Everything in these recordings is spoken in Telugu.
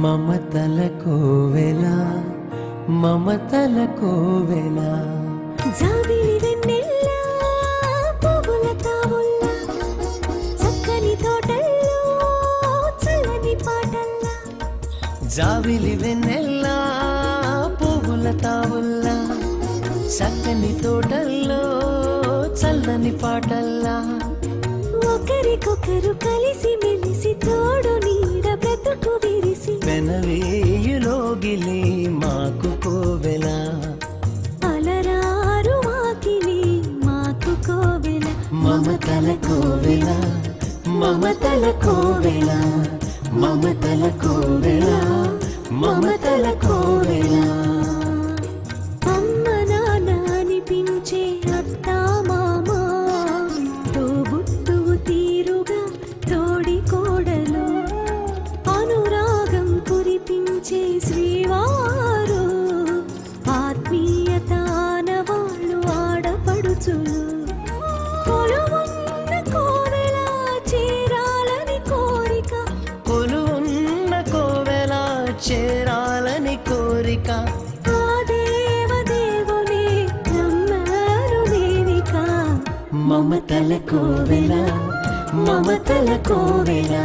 మమతల కోవెల మమతల కోవెల జాబిలి వెన్నెల్ల పువ్వుల తావుల్ల చక్కని తోటల్లో చల్లని పాటల్లా జాబిలి వెన్నెల్ల పువ్వుల తావుల్ల చక్కని తోటల్లో చల్లని పాటల్లా ఒకరికొకరు కలిసి మెలిసి తోడు నీడ బ్రతుకు విరిసి పెనవేయులోగిలి మాకు కోవెల అలరారు వాకిలి మాకు కోవెల మమతల కోవెల మమతల కోవెల మమతల కోవెల మమతల కోవెల అమ్మ నాన్న అనిపించే అత్త మామ తోబుట్టువు తీరుగా తోడి కోడలు అనురాగం కురిపించే శ్రీవారు ఆత్మీయత ఆనవాళ్ళు ఆడపడుచులు కొలువున్న కోవెల చేరాలని కోరిక కొలువున్న కోవెల చేరాలని కోరిక ఆ దేవదేవుని నమ్మరు నేనిక మమతల కోవెల మమతల కోవెల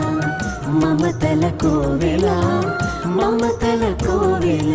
మమతల కోవెల మమతల కోవెల